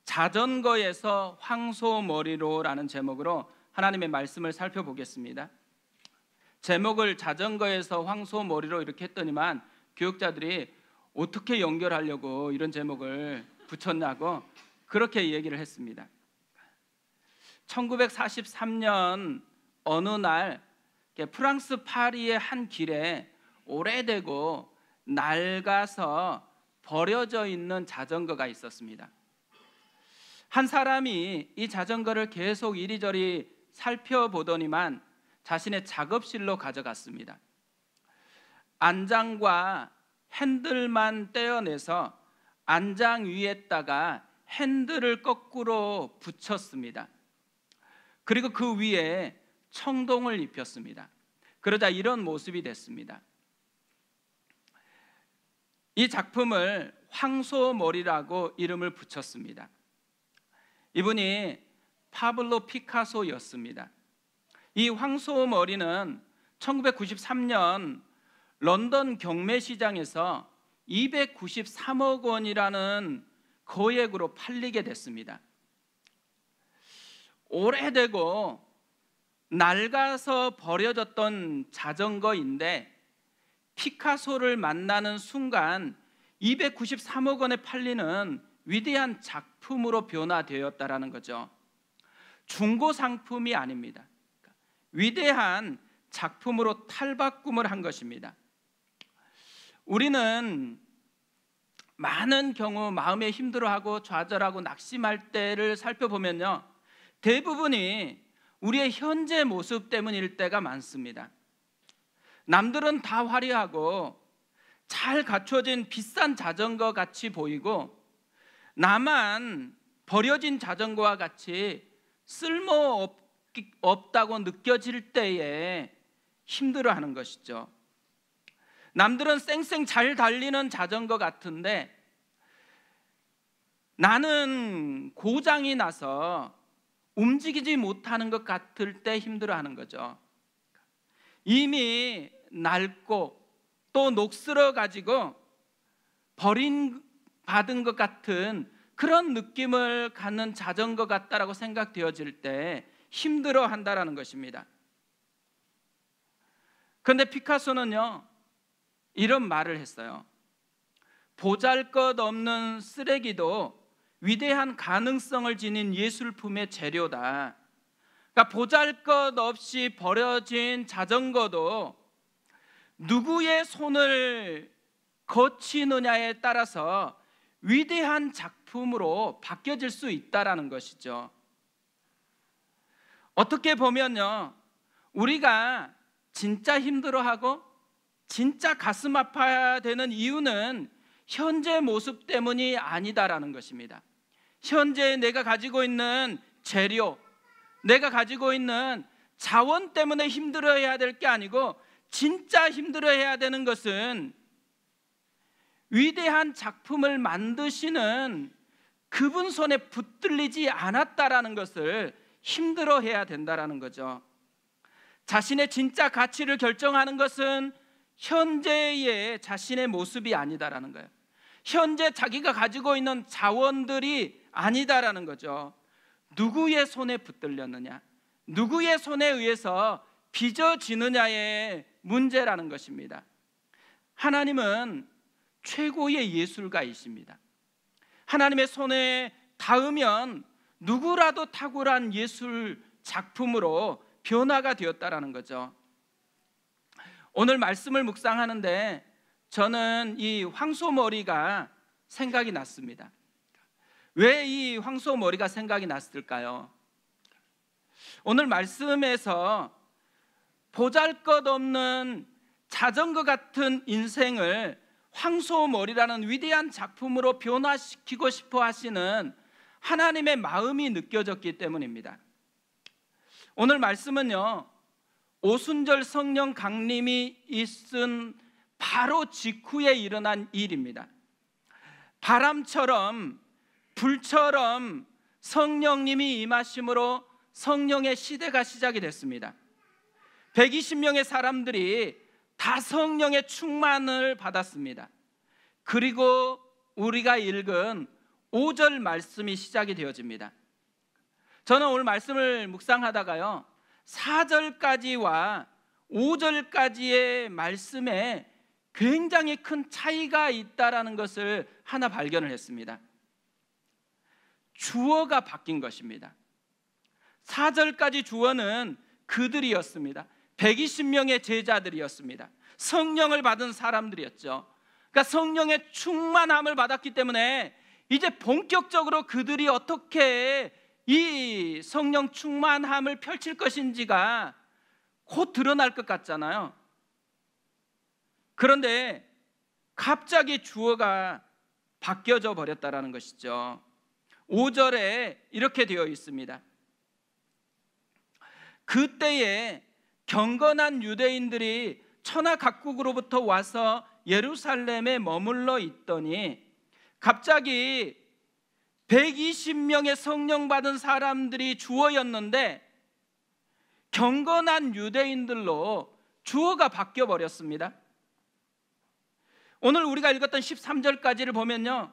자전거에서 황소머리로라는 제목으로 하나님의 말씀을 살펴보겠습니다. 제목을 자전거에서 황소머리로 이렇게 했더니만 교육자들이 어떻게 연결하려고 이런 제목을 붙였냐고 그렇게 얘기를 했습니다. 1943년 어느 날 프랑스 파리의 한 길에 오래되고 낡아서 버려져 있는 자전거가 있었습니다. 한 사람이 이 자전거를 계속 이리저리 살펴보더니만 자신의 작업실로 가져갔습니다. 안장과 핸들만 떼어내서 안장 위에다가 핸들을 거꾸로 붙였습니다. 그리고 그 위에 청동을 입혔습니다. 그러자 이런 모습이 됐습니다. 이 작품을 황소머리라고 이름을 붙였습니다. 이분이 파블로 피카소였습니다. 이 황소머리는 1993년 런던 경매시장에서 293억 원이라는 거액으로 팔리게 됐습니다. 오래되고 낡아서 버려졌던 자전거인데 피카소를 만나는 순간 293억 원에 팔리는 위대한 작품으로 변화되었다라는 거죠. 중고 상품이 아닙니다. 위대한 작품으로 탈바꿈을 한 것입니다. 우리는 많은 경우 마음에 힘들어하고 좌절하고 낙심할 때를 살펴보면요, 대부분이 우리의 현재 모습 때문일 때가 많습니다. 남들은 다 화려하고 잘 갖춰진 비싼 자전거 같이 보이고 나만 버려진 자전거와 같이 쓸모없다고 느껴질 때에 힘들어하는 것이죠. 남들은 쌩쌩 잘 달리는 자전거 같은데 나는 고장이 나서 움직이지 못하는 것 같을 때 힘들어하는 거죠. 이미 낡고 또 녹슬어 가지고 버림받은 것 같은 그런 느낌을 갖는 자전거 같다라고 생각되어질 때 힘들어한다라는 것입니다. 그런데 피카소는요, 이런 말을 했어요. 보잘것없는 쓰레기도 위대한 가능성을 지닌 예술품의 재료다. 그러니까 보잘것없이 버려진 자전거도 누구의 손을 거치느냐에 따라서 위대한 작품으로 바뀌어질 수 있다라는 것이죠. 어떻게 보면요, 우리가 진짜 힘들어하고 진짜 가슴 아파야 되는 이유는 현재 모습 때문이 아니다라는 것입니다. 현재 내가 가지고 있는 재료, 내가 가지고 있는 자원 때문에 힘들어해야 될 게 아니고 진짜 힘들어해야 되는 것은 위대한 작품을 만드시는 그분 손에 붙들리지 않았다라는 것을 힘들어해야 된다라는 거죠. 자신의 진짜 가치를 결정하는 것은 현재의 자신의 모습이 아니다라는 거예요. 현재 자기가 가지고 있는 자원들이 아니다라는 거죠. 누구의 손에 붙들렸느냐, 누구의 손에 의해서 빚어지느냐의 문제라는 것입니다. 하나님은 최고의 예술가이십니다. 하나님의 손에 닿으면 누구라도 탁월한 예술 작품으로 변화가 되었다라는 거죠. 오늘 말씀을 묵상하는데 저는 이 황소머리가 생각이 났습니다. 왜 이 황소머리가 생각이 났을까요? 오늘 말씀에서 보잘것없는 자전거 같은 인생을 황소머리라는 위대한 작품으로 변화시키고 싶어 하시는 하나님의 마음이 느껴졌기 때문입니다. 오늘 말씀은요, 오순절 성령 강림이 있은 바로 직후에 일어난 일입니다. 바람처럼 불처럼 성령님이 임하심으로 성령의 시대가 시작이 됐습니다. 120명의 사람들이 다 성령의 충만을 받았습니다. 그리고 우리가 읽은 5절 말씀이 시작이 되어집니다. 저는 오늘 말씀을 묵상하다가요 4절까지와 5절까지의 말씀에 굉장히 큰 차이가 있다라는 것을 하나 발견을 했습니다. 주어가 바뀐 것입니다. 4절까지 주어는 그들이었습니다. 120명의 제자들이었습니다. 성령을 받은 사람들이었죠. 그러니까 성령의 충만함을 받았기 때문에 이제 본격적으로 그들이 어떻게 이 성령 충만함을 펼칠 것인지가 곧 드러날 것 같잖아요. 그런데 갑자기 주어가 바뀌어져 버렸다라는 것이죠. 5절에 이렇게 되어 있습니다. 그때에 경건한 유대인들이 천하 각국으로부터 와서 예루살렘에 머물러 있더니 갑자기 120명의 성령 받은 사람들이 주어였는데 경건한 유대인들로 주어가 바뀌어 버렸습니다. 오늘 우리가 읽었던 13절까지를 보면요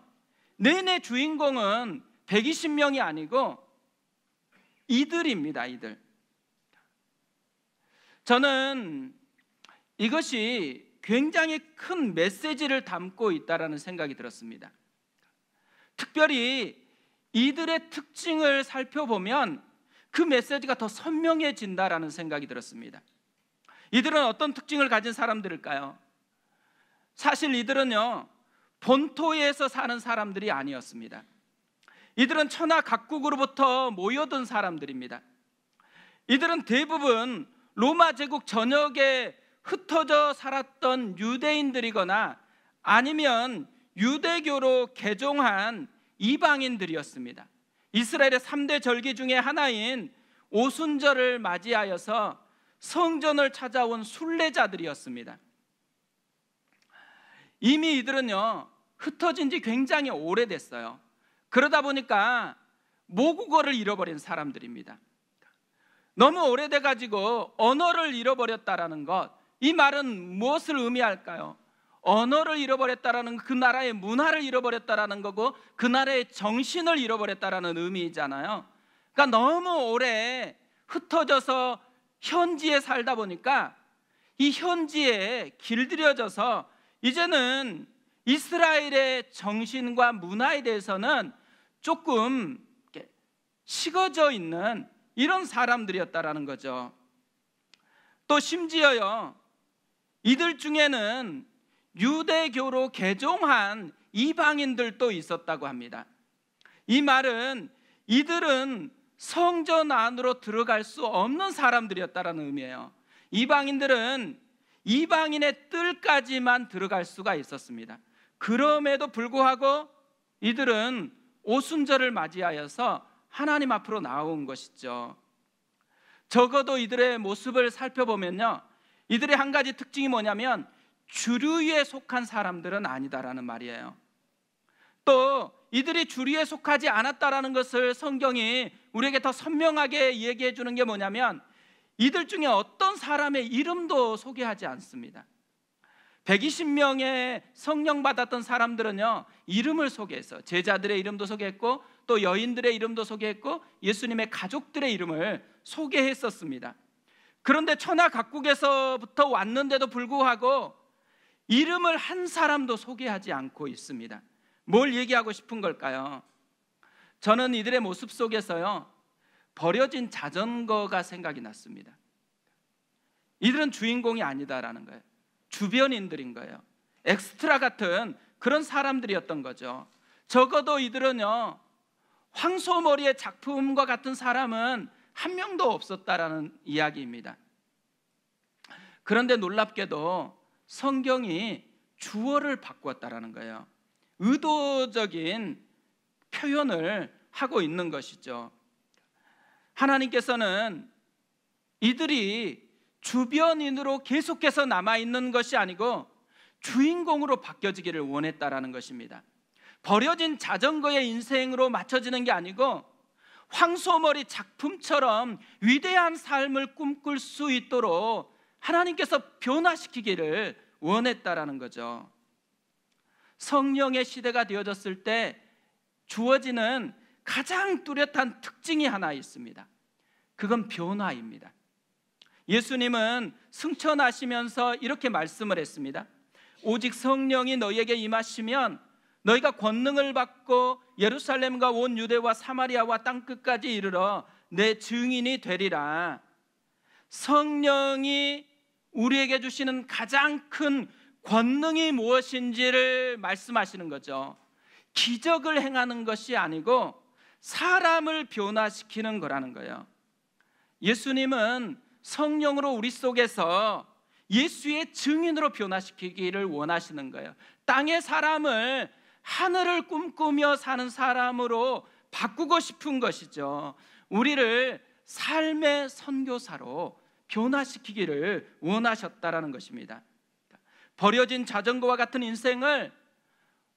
내내 주인공은 120명이 아니고 이들입니다. 이들. 저는 이것이 굉장히 큰 메시지를 담고 있다라는 생각이 들었습니다. 특별히 이들의 특징을 살펴보면 그 메시지가 더 선명해진다라는 생각이 들었습니다. 이들은 어떤 특징을 가진 사람들일까요? 사실 이들은요 본토에서 사는 사람들이 아니었습니다. 이들은 천하 각국으로부터 모여든 사람들입니다. 이들은 대부분 로마 제국 전역에 흩어져 살았던 유대인들이거나 아니면 유대교로 개종한 이방인들이었습니다. 이스라엘의 3대 절기 중에 하나인 오순절을 맞이하여서 성전을 찾아온 순례자들이었습니다. 이미 이들은요 흩어진 지 굉장히 오래됐어요. 그러다 보니까 모국어를 잃어버린 사람들입니다. 너무 오래돼 가지고 언어를 잃어버렸다라는 것, 이 말은 무엇을 의미할까요? 언어를 잃어버렸다라는 그 나라의 문화를 잃어버렸다라는 거고 그 나라의 정신을 잃어버렸다라는 의미잖아요. 그러니까 너무 오래 흩어져서 현지에 살다 보니까 이 현지에 길들여져서 이제는 이스라엘의 정신과 문화에 대해서는 조금 식어져 있는 이런 사람들이었다라는 거죠. 또 심지어요 이들 중에는 유대교로 개종한 이방인들도 있었다고 합니다. 이 말은 이들은 성전 안으로 들어갈 수 없는 사람들이었다라는 의미예요. 이방인들은 이방인의 뜰까지만 들어갈 수가 있었습니다. 그럼에도 불구하고 이들은 오순절을 맞이하여서 하나님 앞으로 나온 것이죠. 적어도 이들의 모습을 살펴보면요 이들의 한 가지 특징이 뭐냐면 주류에 속한 사람들은 아니다라는 말이에요. 또 이들이 주류에 속하지 않았다라는 것을 성경이 우리에게 더 선명하게 얘기해 주는 게 뭐냐면 이들 중에 어떤 사람의 이름도 소개하지 않습니다. 120명의 성령 받았던 사람들은요 이름을 소개해서 제자들의 이름도 소개했고 또 여인들의 이름도 소개했고 예수님의 가족들의 이름을 소개했었습니다. 그런데 천하 각국에서부터 왔는데도 불구하고 이름을 한 사람도 소개하지 않고 있습니다. 뭘 얘기하고 싶은 걸까요? 저는 이들의 모습 속에서요 버려진 자전거가 생각이 났습니다. 이들은 주인공이 아니다라는 거예요. 주변인들인 거예요. 엑스트라 같은 그런 사람들이었던 거죠. 적어도 이들은요 황소머리의 작품과 같은 사람은 한 명도 없었다라는 이야기입니다. 그런데 놀랍게도 성경이 주어를 바꾸었다라는 거예요. 의도적인 표현을 하고 있는 것이죠. 하나님께서는 이들이 주변인으로 계속해서 남아있는 것이 아니고 주인공으로 바뀌어지기를 원했다라는 것입니다. 버려진 자전거의 인생으로 맞춰지는 게 아니고 황소머리 작품처럼 위대한 삶을 꿈꿀 수 있도록 하나님께서 변화시키기를 원했다라는 거죠. 성령의 시대가 되어졌을 때 주어지는 가장 뚜렷한 특징이 하나 있습니다. 그건 변화입니다. 예수님은 승천하시면서 이렇게 말씀을 했습니다. 오직 성령이 너희에게 임하시면 너희가 권능을 받고 예루살렘과 온 유대와 사마리아와 땅끝까지 이르러 내 증인이 되리라. 성령이 우리에게 주시는 가장 큰 권능이 무엇인지를 말씀하시는 거죠. 기적을 행하는 것이 아니고 사람을 변화시키는 거라는 거예요. 예수님은 성령으로 우리 속에서 예수의 증인으로 변화시키기를 원하시는 거예요. 땅의 사람을 하늘을 꿈꾸며 사는 사람으로 바꾸고 싶은 것이죠. 우리를 삶의 선교사로 변화시키기를 원하셨다라는 것입니다. 버려진 자전거와 같은 인생을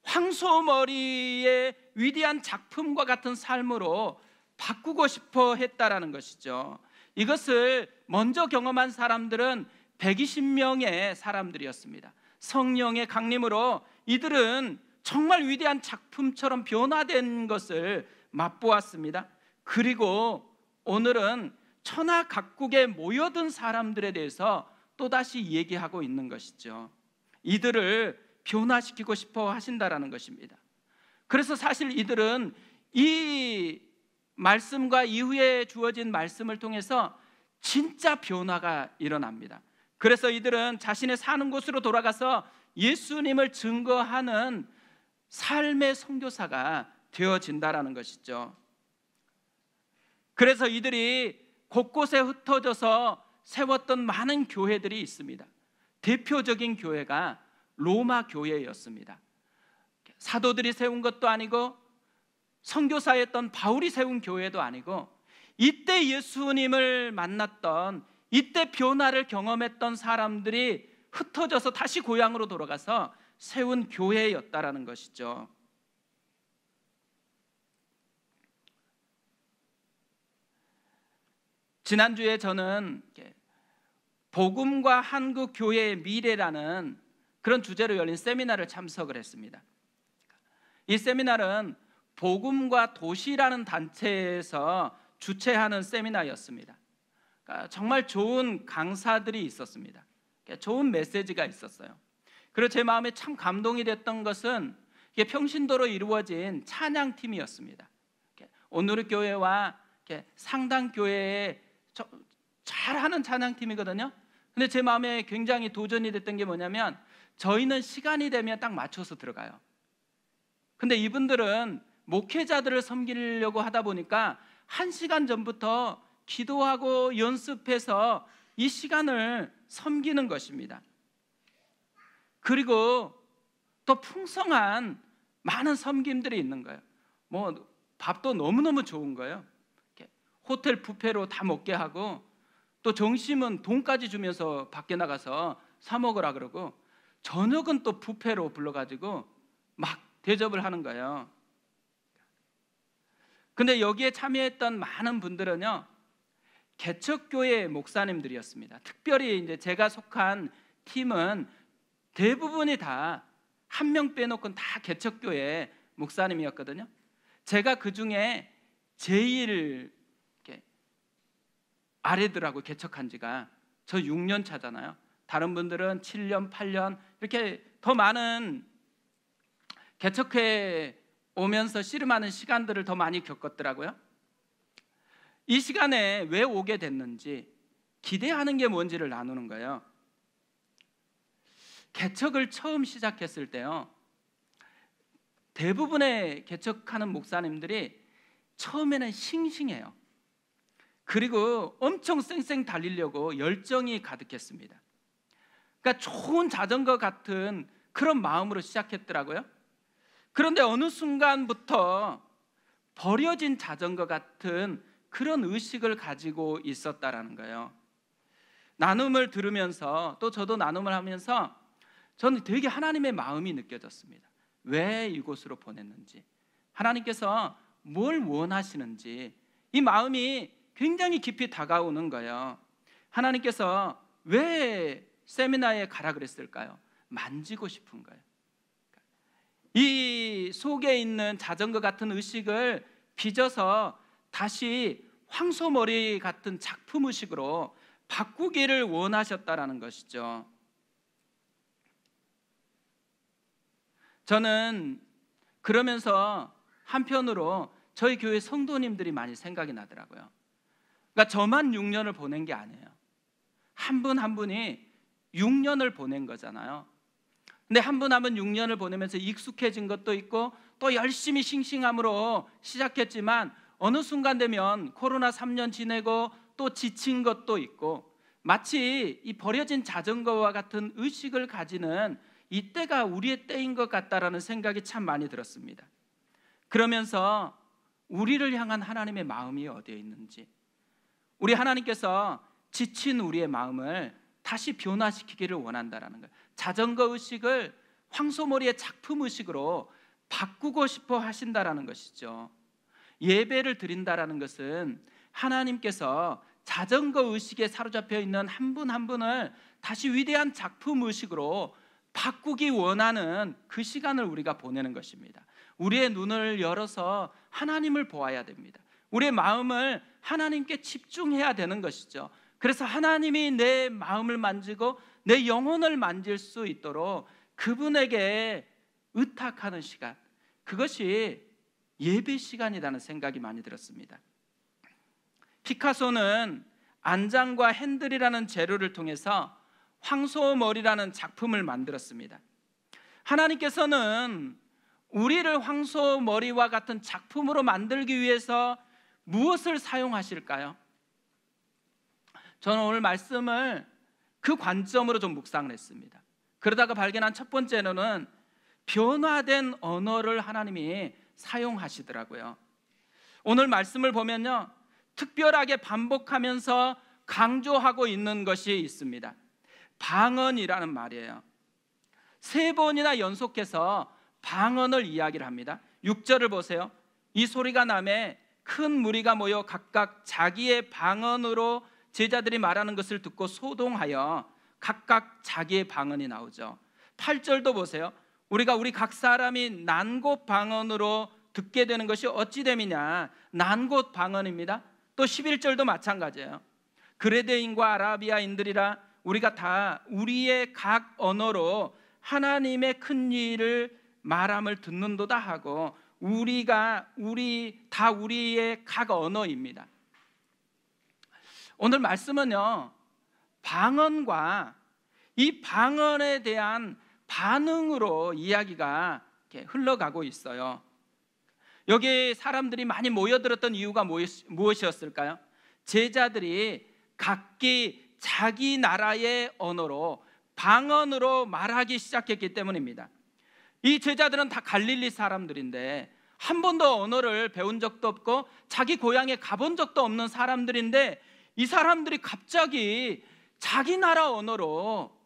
황소머리의 위대한 작품과 같은 삶으로 바꾸고 싶어 했다라는 것이죠. 이것을 먼저 경험한 사람들은 120명의 사람들이었습니다. 성령의 강림으로 이들은 정말 위대한 작품처럼 변화된 것을 맛보았습니다. 그리고 오늘은 천하 각국에 모여든 사람들에 대해서 또다시 얘기하고 있는 것이죠. 이들을 변화시키고 싶어 하신다라는 것입니다. 그래서 사실 이들은 이 말씀과 이후에 주어진 말씀을 통해서 진짜 변화가 일어납니다. 그래서 이들은 자신의 사는 곳으로 돌아가서 예수님을 증거하는 삶의 선교사가 되어진다라는 것이죠. 그래서 이들이 곳곳에 흩어져서 세웠던 많은 교회들이 있습니다. 대표적인 교회가 로마 교회였습니다. 사도들이 세운 것도 아니고 선교사였던 바울이 세운 교회도 아니고 이때 예수님을 만났던, 이때 변화를 경험했던 사람들이 흩어져서 다시 고향으로 돌아가서 세운 교회였다라는 것이죠. 지난주에 저는 복음과 한국 교회의 미래라는 그런 주제로 열린 세미나를 참석을 했습니다. 이 세미나는 복음과 도시라는 단체에서 주최하는 세미나였습니다. 그러니까 정말 좋은 강사들이 있었습니다. 좋은 메시지가 있었어요. 그리고 제 마음에 참 감동이 됐던 것은 평신도로 이루어진 찬양팀이었습니다. 오누르 교회와 상당교회의 잘하는 찬양팀이거든요. 근데 제 마음에 굉장히 도전이 됐던 게 뭐냐면 저희는 시간이 되면 딱 맞춰서 들어가요. 근데 이분들은 목회자들을 섬기려고 하다 보니까 1시간 전부터 기도하고 연습해서 이 시간을 섬기는 것입니다. 그리고 또 풍성한 많은 섬김들이 있는 거예요. 뭐 밥도 너무너무 좋은 거예요. 호텔 뷔페로 다 먹게 하고 또 점심은 돈까지 주면서 밖에 나가서 사 먹으라 그러고 저녁은 또 뷔페로 불러가지고 막 대접을 하는 거예요. 근데 여기에 참여했던 많은 분들은요 개척교회 목사님들이었습니다. 특별히 이제 제가 속한 팀은 대부분이 다 한 명 빼놓고는 다 개척교회 목사님이었거든요. 제가 그 중에 제일 아래들하고 개척한 지가 저 6년 차잖아요. 다른 분들은 7년, 8년 이렇게 더 많은 개척회 오면서 씨름하는 시간들을 더 많이 겪었더라고요. 이 시간에 왜 오게 됐는지, 기대하는 게 뭔지를 나누는 거예요. 개척을 처음 시작했을 때요 대부분의 개척하는 목사님들이 처음에는 싱싱해요. 그리고 엄청 쌩쌩 달리려고 열정이 가득했습니다. 그러니까 좋은 자전거 같은 그런 마음으로 시작했더라고요. 그런데 어느 순간부터 버려진 자전거 같은 그런 의식을 가지고 있었다라는 거예요. 나눔을 들으면서 또 저도 나눔을 하면서 저는 되게 하나님의 마음이 느껴졌습니다. 왜 이곳으로 보냈는지, 하나님께서 뭘 원하시는지 이 마음이 굉장히 깊이 다가오는 거예요. 하나님께서 왜 세미나에 가라 그랬을까요? 만지고 싶은 거예요. 이 속에 있는 자전거 같은 의식을 빚어서 다시 황소머리 같은 작품 의식으로 바꾸기를 원하셨다라는 것이죠. 저는 그러면서 한편으로 저희 교회 성도님들이 많이 생각이 나더라고요. 그러니까 저만 6년을 보낸 게 아니에요. 한 분 한 분이 6년을 보낸 거잖아요. 근데 한 분 한 분 6년을 보내면서 익숙해진 것도 있고 또 열심히 싱싱함으로 시작했지만 어느 순간 되면 코로나 3년 지내고 또 지친 것도 있고 마치 이 버려진 자전거와 같은 의식을 가지는 이때가 우리의 때인 것 같다라는 생각이 참 많이 들었습니다. 그러면서 우리를 향한 하나님의 마음이 어디에 있는지, 우리 하나님께서 지친 우리의 마음을 다시 변화시키기를 원한다라는 거예요. 자전거 의식을 황소머리의 작품 의식으로 바꾸고 싶어 하신다라는 것이죠. 예배를 드린다라는 것은 하나님께서 자전거 의식에 사로잡혀 있는 한 분 한 분을 다시 위대한 작품 의식으로 바꾸기 원하는 그 시간을 우리가 보내는 것입니다. 우리의 눈을 열어서 하나님을 보아야 됩니다. 우리의 마음을 하나님께 집중해야 되는 것이죠. 그래서 하나님이 내 마음을 만지고 내 영혼을 만질 수 있도록 그분에게 의탁하는 시간, 그것이 예배 시간이라는 생각이 많이 들었습니다. 피카소는 안장과 핸들이라는 재료를 통해서 황소머리라는 작품을 만들었습니다. 하나님께서는 우리를 황소머리와 같은 작품으로 만들기 위해서 무엇을 사용하실까요? 저는 오늘 말씀을 그 관점으로 좀 묵상을 했습니다. 그러다가 발견한 첫 번째로는 변화된 언어를 하나님이 사용하시더라고요. 오늘 말씀을 보면요, 특별하게 반복하면서 강조하고 있는 것이 있습니다. 방언이라는 말이에요. 3번이나 연속해서 방언을 이야기를 합니다. 6절을 보세요. 이 소리가 나매 큰 무리가 모여 각각 자기의 방언으로 제자들이 말하는 것을 듣고 소동하여 각각 자기의 방언이 나오죠. 8절도 보세요. 우리가 우리 각 사람이 난곳 방언으로 듣게 되는 것이 어찌 됨이냐. 난곳 방언입니다. 또 11절도 마찬가지예요. 그레데인과 아라비아인들이라 우리가 다 우리의 각 언어로 하나님의 큰 일을 말함을 듣는도다 하고 우리가 다 우리의 각 언어입니다. 오늘 말씀은요, 방언과 이 방언에 대한 반응으로 이야기가 이렇게 흘러가고 있어요. 여기 사람들이 많이 모여들었던 이유가 무엇이었을까요? 제자들이 각기 자기 나라의 언어로 방언으로 말하기 시작했기 때문입니다. 이 제자들은 다 갈릴리 사람들인데 한 번도 언어를 배운 적도 없고 자기 고향에 가본 적도 없는 사람들인데 이 사람들이 갑자기 자기 나라 언어로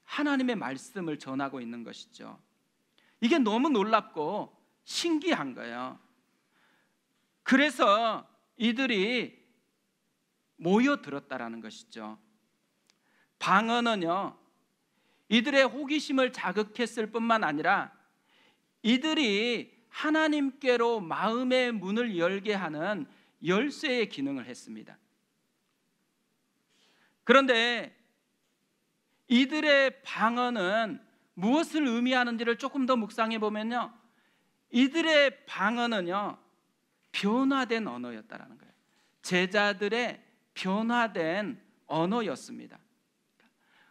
하나님의 말씀을 전하고 있는 것이죠. 이게 너무 놀랍고 신기한 거예요. 그래서 이들이 모여들었다라는 것이죠. 방언은요, 이들의 호기심을 자극했을 뿐만 아니라 이들이 하나님께로 마음의 문을 열게 하는 열쇠의 기능을 했습니다. 그런데 이들의 방언은 무엇을 의미하는지를 조금 더 묵상해 보면요, 이들의 방언은요, 변화된 언어였다라는 거예요. 제자들의 변화된 언어였습니다.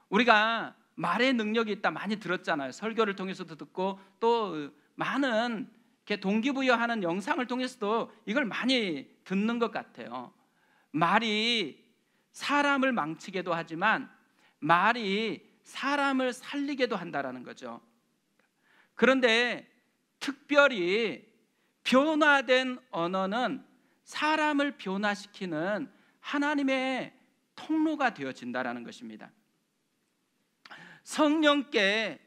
우리가 말의 능력이 있다 많이 들었잖아요. 설교를 통해서도 듣고 또 많은 이렇게 동기부여하는 영상을 통해서도 이걸 많이 듣는 것 같아요. 말이 사람을 망치게도 하지만 말이 사람을 살리게도 한다라는 거죠. 그런데 특별히 변화된 언어는 사람을 변화시키는 하나님의 통로가 되어진다라는 것입니다. 성령께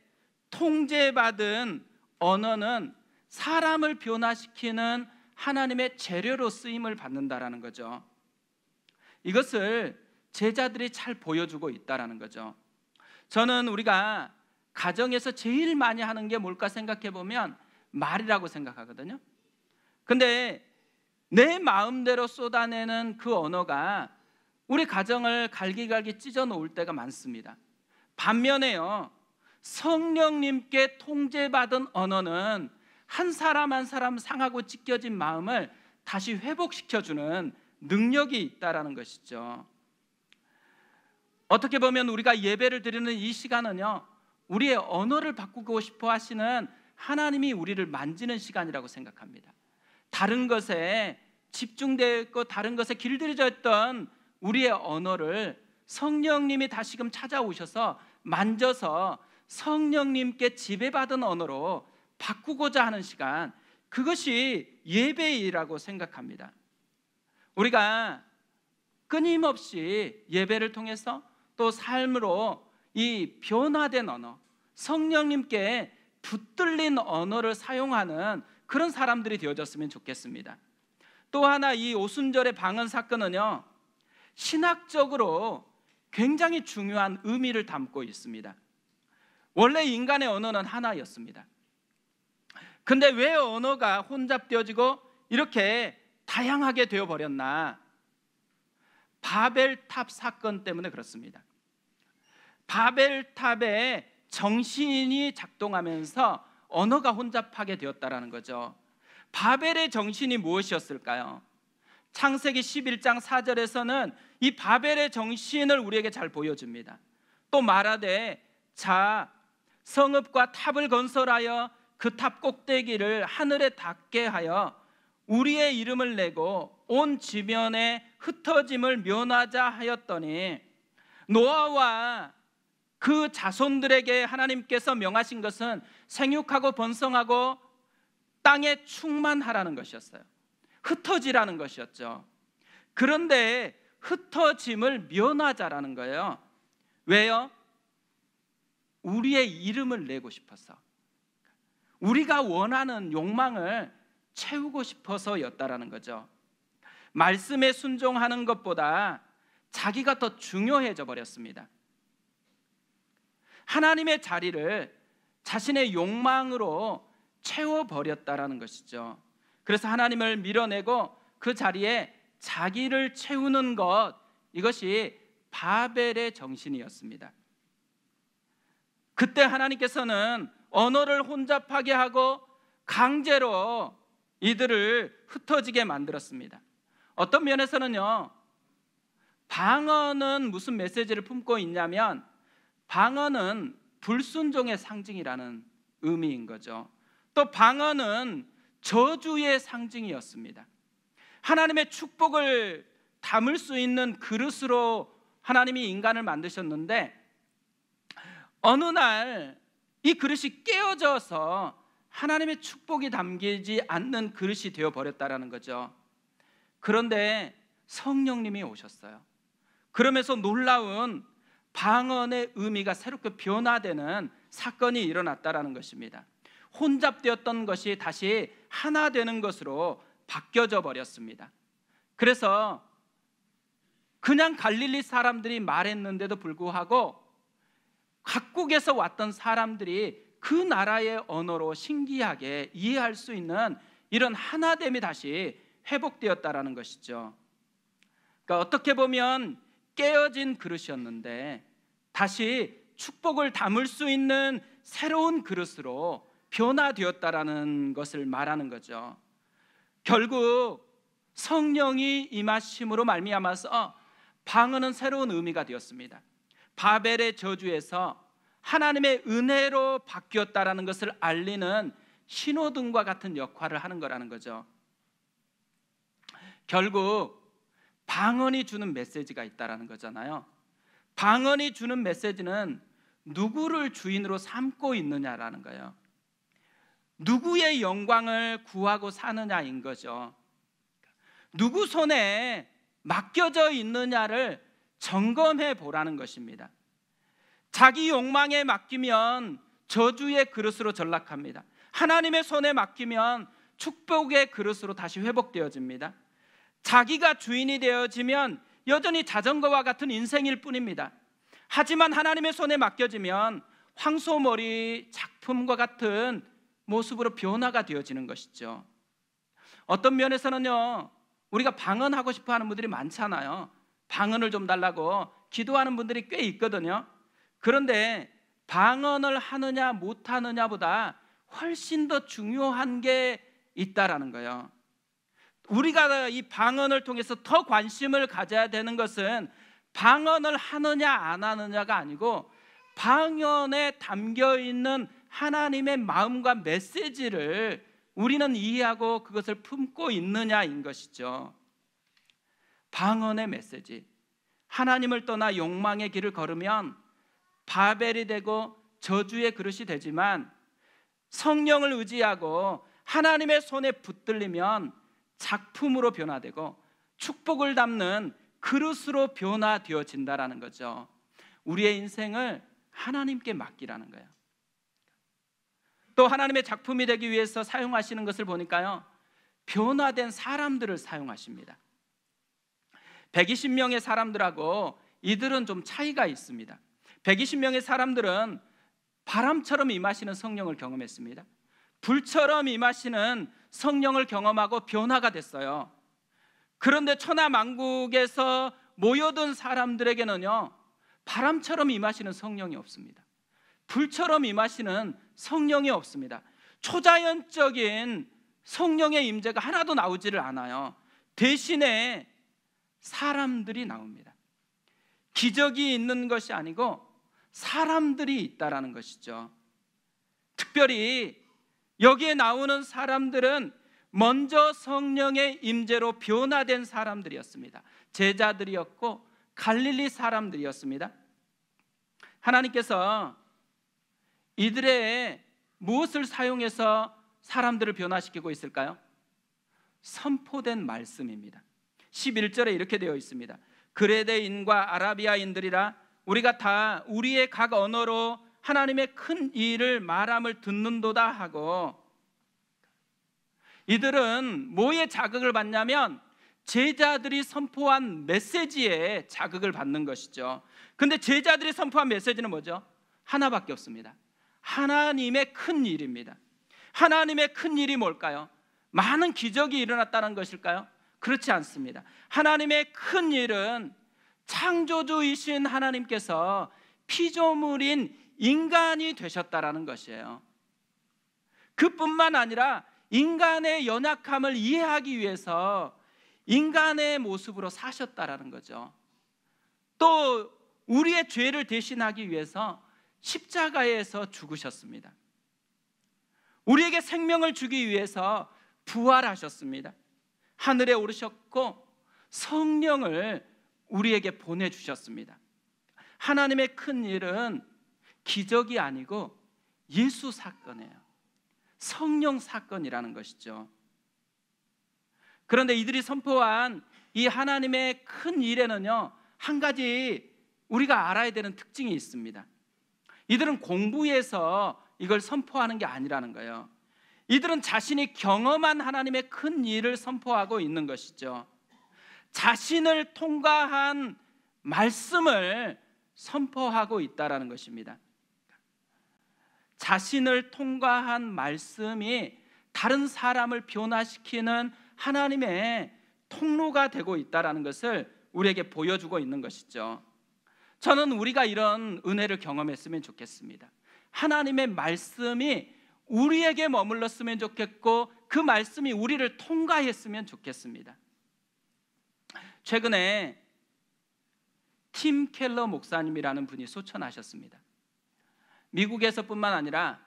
통제받은 언어는 사람을 변화시키는 하나님의 재료로 쓰임을 받는다라는 거죠. 이것을 제자들이 잘 보여주고 있다라는 거죠. 저는 우리가 가정에서 제일 많이 하는 게 뭘까 생각해 보면 말이라고 생각하거든요. 근데 내 마음대로 쏟아내는 그 언어가 우리 가정을 갈기갈기 찢어 놓을 때가 많습니다. 반면에요, 성령님께 통제받은 언어는 한 사람 한 사람 상하고 찢겨진 마음을 다시 회복시켜주는 능력이 있다라는 것이죠. 어떻게 보면 우리가 예배를 드리는 이 시간은요, 우리의 언어를 바꾸고 싶어 하시는 하나님이 우리를 만지는 시간이라고 생각합니다. 다른 것에 집중되어 있고 다른 것에 길들여져 있던 우리의 언어를 성령님이 다시금 찾아오셔서 만져서 성령님께 지배받은 언어로 바꾸고자 하는 시간, 그것이 예배이라고 생각합니다. 우리가 끊임없이 예배를 통해서 또 삶으로 이 변화된 언어, 성령님께 붙들린 언어를 사용하는 그런 사람들이 되어졌으면 좋겠습니다. 또 하나, 이 오순절의 방언 사건은요, 신학적으로 굉장히 중요한 의미를 담고 있습니다. 원래 인간의 언어는 하나였습니다. 근데 왜 언어가 혼잡되어지고 이렇게 다양하게 되어버렸나? 바벨탑 사건 때문에 그렇습니다. 바벨탑의 정신이 작동하면서 언어가 혼잡하게 되었다라는 거죠. 바벨의 정신이 무엇이었을까요? 창세기 11장 4절에서는 이 바벨의 정신을 우리에게 잘 보여줍니다. 또 말하되, 자, 성읍과 탑을 건설하여 그 탑 꼭대기를 하늘에 닿게 하여 우리의 이름을 내고 온 지면에 흩어짐을 면하자 하였더니, 노아와 그 자손들에게 하나님께서 명하신 것은 생육하고 번성하고 땅에 충만하라는 것이었어요. 흩어지라는 것이었죠. 그런데 흩어짐을 면하자라는 거예요. 왜요? 우리의 이름을 내고 싶어서, 우리가 원하는 욕망을 채우고 싶어서였다라는 거죠. 말씀에 순종하는 것보다 자기가 더 중요해져 버렸습니다. 하나님의 자리를 자신의 욕망으로 채워버렸다라는 것이죠. 그래서 하나님을 밀어내고 그 자리에 자기를 채우는 것, 이것이 바벨의 정신이었습니다. 그때 하나님께서는 언어를 혼잡하게 하고 강제로 이들을 흩어지게 만들었습니다. 어떤 면에서는요, 방언은 무슨 메시지를 품고 있냐면, 방언은 불순종의 상징이라는 의미인 거죠. 또 방언은 저주의 상징이었습니다. 하나님의 축복을 담을 수 있는 그릇으로 하나님이 인간을 만드셨는데, 어느 날 이 그릇이 깨어져서 하나님의 축복이 담기지 않는 그릇이 되어버렸다는 거죠. 그런데 성령님이 오셨어요. 그러면서 놀라운 방언의 의미가 새롭게 변화되는 사건이 일어났다는 것입니다. 혼잡되었던 것이 다시 하나 되는 것으로 바뀌어져 버렸습니다. 그래서 그냥 갈릴리 사람들이 말했는데도 불구하고 각국에서 왔던 사람들이 그 나라의 언어로 신기하게 이해할 수 있는 이런 하나됨이 다시 회복되었다라는 것이죠. 그러니까 어떻게 보면 깨어진 그릇이었는데 다시 축복을 담을 수 있는 새로운 그릇으로 변화되었다라는 것을 말하는 거죠. 결국 성령이 임하심으로 말미암아서 방언은 새로운 의미가 되었습니다. 바벨의 저주에서 하나님의 은혜로 바뀌었다라는 것을 알리는 신호등과 같은 역할을 하는 거라는 거죠. 결국 방언이 주는 메시지가 있다라는 거잖아요. 방언이 주는 메시지는 누구를 주인으로 삼고 있느냐라는 거예요. 누구의 영광을 구하고 사느냐인 거죠. 누구 손에 맡겨져 있느냐를 점검해 보라는 것입니다. 자기 욕망에 맡기면 저주의 그릇으로 전락합니다. 하나님의 손에 맡기면 축복의 그릇으로 다시 회복되어집니다. 자기가 주인이 되어지면 여전히 자전거와 같은 인생일 뿐입니다. 하지만 하나님의 손에 맡겨지면 황소머리 작품과 같은 모습으로 변화가 되어지는 것이죠. 어떤 면에서는요, 우리가 방언하고 싶어 하는 분들이 많잖아요. 방언을 좀 달라고 기도하는 분들이 꽤 있거든요. 그런데 방언을 하느냐 못하느냐보다 훨씬 더 중요한 게 있다라는 거예요. 우리가 이 방언을 통해서 더 관심을 가져야 되는 것은 방언을 하느냐 안 하느냐가 아니고 방언에 담겨 있는 하나님의 마음과 메시지를 우리는 이해하고 그것을 품고 있느냐인 것이죠. 방언의 메시지, 하나님을 떠나 욕망의 길을 걸으면 바벨이 되고 저주의 그릇이 되지만 성령을 의지하고 하나님의 손에 붙들리면 작품으로 변화되고 축복을 담는 그릇으로 변화되어진다라는 거죠. 우리의 인생을 하나님께 맡기라는 거예요. 또 하나님의 작품이 되기 위해서 사용하시는 것을 보니까요, 변화된 사람들을 사용하십니다. 120명의 사람들하고 이들은 좀 차이가 있습니다. 120명의 사람들은 바람처럼 임하시는 성령을 경험했습니다. 불처럼 임하시는 성령을 경험하고 변화가 됐어요. 그런데 천하만국에서 모여든 사람들에게는요, 바람처럼 임하시는 성령이 없습니다. 불처럼 임하시는 성령이 없습니다. 초자연적인 성령의 임재가 하나도 나오지를 않아요. 대신에 사람들이 나옵니다. 기적이 있는 것이 아니고 사람들이 있다라는 것이죠. 특별히 여기에 나오는 사람들은 먼저 성령의 임재로 변화된 사람들이었습니다. 제자들이었고 갈릴리 사람들이었습니다. 하나님께서 이들의 무엇을 사용해서 사람들을 변화시키고 있을까요? 선포된 말씀입니다. 11절에 이렇게 되어 있습니다. 그레데인과 아라비아인들이라 우리가 다 우리의 각 언어로 하나님의 큰 일을 말함을 듣는도다 하고, 이들은 뭐에 자극을 받냐면 제자들이 선포한 메시지에 자극을 받는 것이죠. 근데 제자들이 선포한 메시지는 뭐죠? 하나밖에 없습니다. 하나님의 큰 일입니다. 하나님의 큰 일이 뭘까요? 많은 기적이 일어났다는 것일까요? 그렇지 않습니다. 하나님의 큰 일은 창조주이신 하나님께서 피조물인 인간이 되셨다라는 것이에요. 그뿐만 아니라 인간의 연약함을 이해하기 위해서 인간의 모습으로 사셨다라는 거죠. 또 우리의 죄를 대신하기 위해서 십자가에서 죽으셨습니다. 우리에게 생명을 주기 위해서 부활하셨습니다. 하늘에 오르셨고 성령을 우리에게 보내주셨습니다. 하나님의 큰 일은 기적이 아니고 예수 사건이에요. 성령 사건이라는 것이죠. 그런데 이들이 선포한 이 하나님의 큰 일에는요, 한 가지 우리가 알아야 되는 특징이 있습니다. 이들은 공부해서 이걸 선포하는 게 아니라는 거예요. 이들은 자신이 경험한 하나님의 큰 일을 선포하고 있는 것이죠. 자신을 통과한 말씀을 선포하고 있다라는 것입니다. 자신을 통과한 말씀이 다른 사람을 변화시키는 하나님의 통로가 되고 있다라는 것을 우리에게 보여주고 있는 것이죠. 저는 우리가 이런 은혜를 경험했으면 좋겠습니다. 하나님의 말씀이 우리에게 머물렀으면 좋겠고 그 말씀이 우리를 통과했으면 좋겠습니다. 최근에 팀 켈러 목사님이라는 분이 소천하셨습니다. 미국에서뿐만 아니라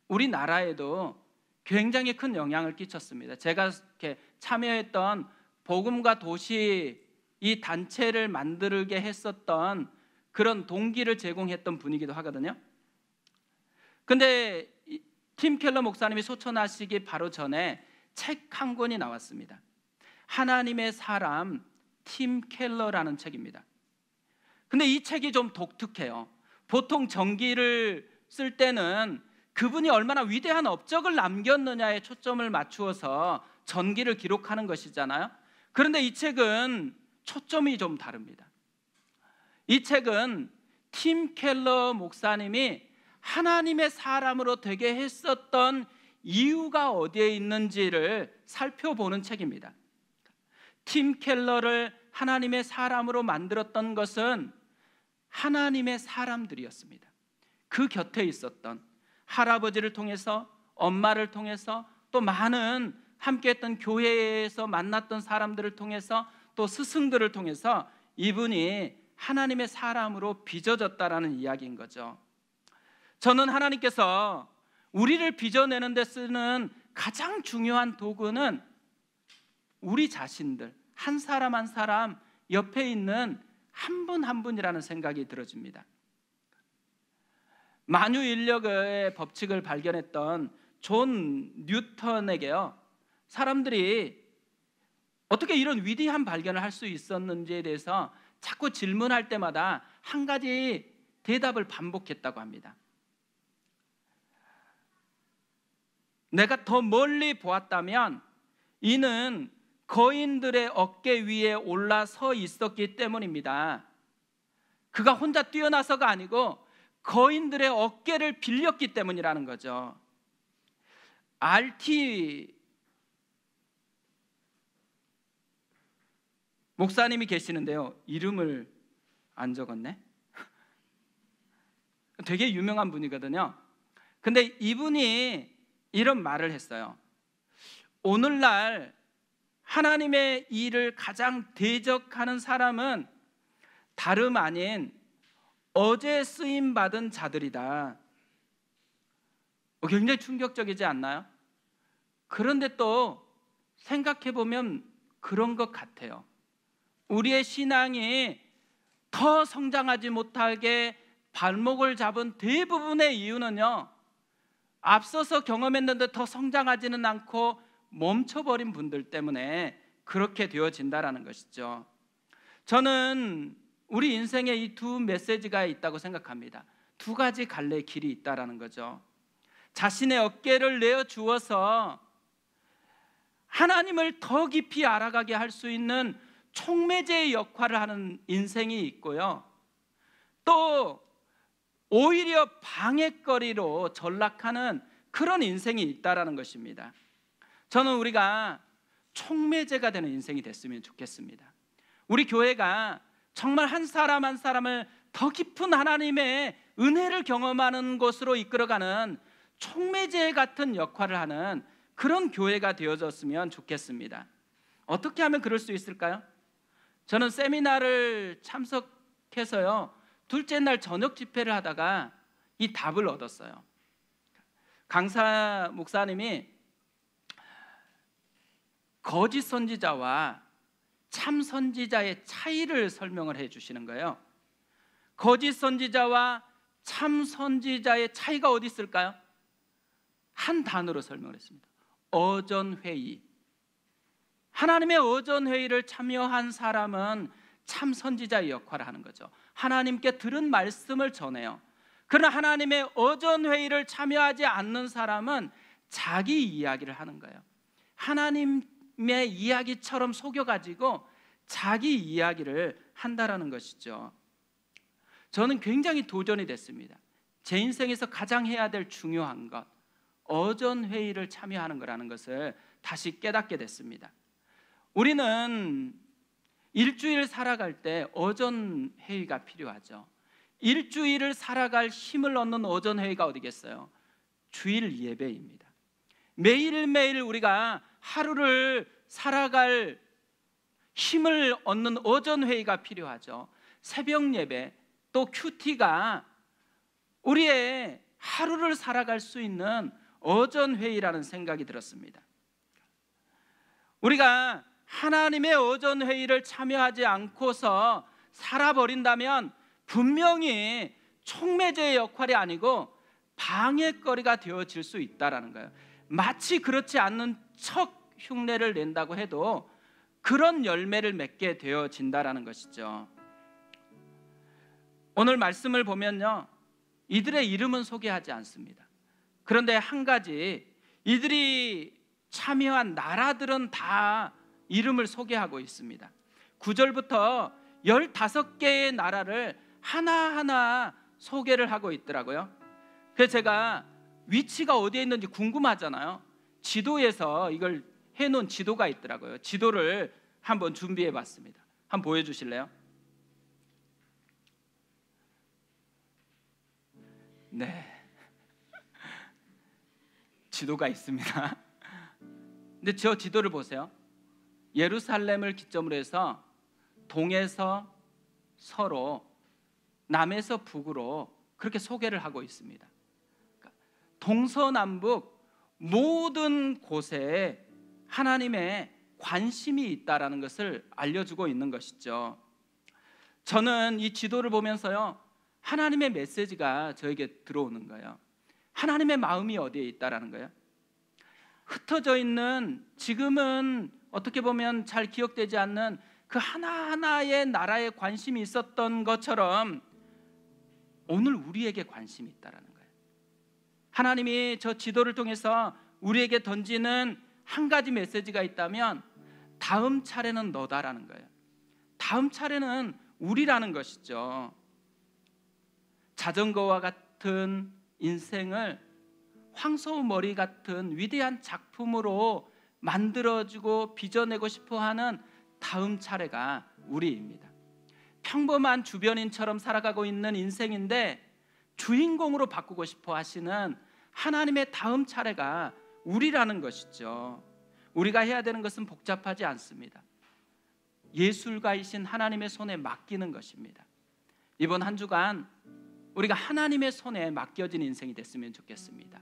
우리나라에도 굉장히 큰 영향을 끼쳤습니다. 제가 이렇게 참여했던 복음과 도시 이 단체를 만들게 했었던 그런 동기를 제공했던 분이기도 하거든요. 근데 팀 켈러 목사님이 소천하시기 바로 전에 책 한 권이 나왔습니다. 하나님의 사람 팀 켈러라는 책입니다. 근데 이 책이 좀 독특해요. 보통 전기를 쓸 때는 그분이 얼마나 위대한 업적을 남겼느냐에 초점을 맞추어서 전기를 기록하는 것이잖아요. 그런데 이 책은 초점이 좀 다릅니다. 이 책은 팀 켈러 목사님이 하나님의 사람으로 되게 했었던 이유가 어디에 있는지를 살펴보는 책입니다. 팀 켈러를 하나님의 사람으로 만들었던 것은 하나님의 사람들이었습니다. 그 곁에 있었던 할아버지를 통해서, 엄마를 통해서, 또 많은 함께했던 교회에서 만났던 사람들을 통해서, 또 스승들을 통해서 이분이 하나님의 사람으로 빚어졌다라는 이야기인 거죠. 저는 하나님께서 우리를 빚어내는 데 쓰는 가장 중요한 도구는 우리 자신들, 한 사람 한 사람 옆에 있는 한 분 한 분이라는 생각이 들어집니다. 만유인력의 법칙을 발견했던 존 뉴턴에게요, 사람들이 어떻게 이런 위대한 발견을 할 수 있었는지에 대해서 자꾸 질문할 때마다 한 가지 대답을 반복했다고 합니다. 내가 더 멀리 보았다면 이는 거인들의 어깨 위에 올라서 있었기 때문입니다. 그가 혼자 뛰어나서가 아니고 거인들의 어깨를 빌렸기 때문이라는 거죠. RT 목사님이 계시는데요, 이름을 안 적었네. 되게 유명한 분이거든요. 근데 이분이 이런 말을 했어요. 오늘날 하나님의 일을 가장 대적하는 사람은 다름 아닌 어제 쓰임 받은 자들이다. 굉장히 충격적이지 않나요? 그런데 또 생각해 보면 그런 것 같아요. 우리의 신앙이 더 성장하지 못하게 발목을 잡은 대부분의 이유는요, 앞서서 경험했는데 더 성장하지는 않고 멈춰버린 분들 때문에 그렇게 되어진다라는 것이죠. 저는 우리 인생에 이 두 메시지가 있다고 생각합니다. 두 가지 갈래의 길이 있다라는 거죠. 자신의 어깨를 내어주어서 하나님을 더 깊이 알아가게 할 수 있는 촉매제의 역할을 하는 인생이 있고요, 또 오히려 방해거리로 전락하는 그런 인생이 있다라는 것입니다. 저는 우리가 촉매제가 되는 인생이 됐으면 좋겠습니다. 우리 교회가 정말 한 사람 한 사람을 더 깊은 하나님의 은혜를 경험하는 곳으로 이끌어가는 촉매제 같은 역할을 하는 그런 교회가 되어졌으면 좋겠습니다. 어떻게 하면 그럴 수 있을까요? 저는 세미나를 참석해서요, 둘째 날 저녁 집회를 하다가 이 답을 얻었어요. 강사 목사님이 거짓 선지자와 참 선지자의 차이를 설명을 해 주시는 거예요. 거짓 선지자와 참 선지자의 차이가 어디 있을까요? 한 단어로 설명을 했습니다. 어전회의. 하나님의 어전회의를 참여한 사람은 참 선지자의 역할을 하는 거죠. 하나님께 들은 말씀을 전해요. 그러나 하나님의 어전회의를 참여하지 않는 사람은 자기 이야기를 하는 거예요. 하나님의 이야기처럼 속여가지고 자기 이야기를 한다라는 것이죠. 저는 굉장히 도전이 됐습니다. 제 인생에서 가장 해야 될 중요한 것, 어전회의를 참여하는 거라는 것을 다시 깨닫게 됐습니다. 우리는 일주일 살아갈 때 어전회의가 필요하죠. 일주일을 살아갈 힘을 얻는 어전회의가 어디겠어요? 주일 예배입니다. 매일매일 우리가 하루를 살아갈 힘을 얻는 어전회의가 필요하죠. 새벽 예배, 또 큐티가 우리의 하루를 살아갈 수 있는 어전회의라는 생각이 들었습니다. 우리가 하나님의 어전회의를 참여하지 않고서 살아버린다면 분명히 촉매제의 역할이 아니고 방해거리가 되어질 수 있다는 거예요. 마치 그렇지 않는 척 흉내를 낸다고 해도 그런 열매를 맺게 되어진다는 것이죠. 오늘 말씀을 보면요, 이들의 이름은 소개하지 않습니다. 그런데 한 가지, 이들이 참여한 나라들은 다 이름을 소개하고 있습니다. 9절부터 15개의 나라를 하나하나 소개를 하고 있더라고요. 그래서 제가 위치가 어디에 있는지 궁금하잖아요. 지도에서 이걸 해놓은 지도가 있더라고요. 지도를 한번 준비해 봤습니다. 한번 보여주실래요? 네, 지도가 있습니다. 근데 저 지도를 보세요. 예루살렘을 기점으로 해서 동에서 서로, 남에서 북으로 그렇게 소개를 하고 있습니다. 동서남북 모든 곳에 하나님의 관심이 있다라는 것을 알려주고 있는 것이죠. 저는 이 지도를 보면서요, 하나님의 메시지가 저에게 들어오는 거예요. 하나님의 마음이 어디에 있다라는 거예요. 흩어져 있는, 지금은 어떻게 보면 잘 기억되지 않는 그 하나하나의 나라에 관심이 있었던 것처럼 오늘 우리에게 관심이 있다라는 거예요. 하나님이 저 지도를 통해서 우리에게 던지는 한 가지 메시지가 있다면 다음 차례는 너다라는 거예요. 다음 차례는 우리라는 것이죠. 자전거와 같은 인생을 황소머리 같은 위대한 작품으로 만들어주고 빚어내고 싶어하는 다음 차례가 우리입니다. 평범한 주변인처럼 살아가고 있는 인생인데 주인공으로 바꾸고 싶어 하시는 하나님의 다음 차례가 우리라는 것이죠. 우리가 해야 되는 것은 복잡하지 않습니다. 예술가이신 하나님의 손에 맡기는 것입니다. 이번 한 주간 우리가 하나님의 손에 맡겨진 인생이 됐으면 좋겠습니다.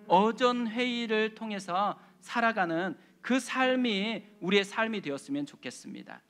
어전 회의를 통해서 살아가는 그 삶이 우리의 삶이 되었으면 좋겠습니다.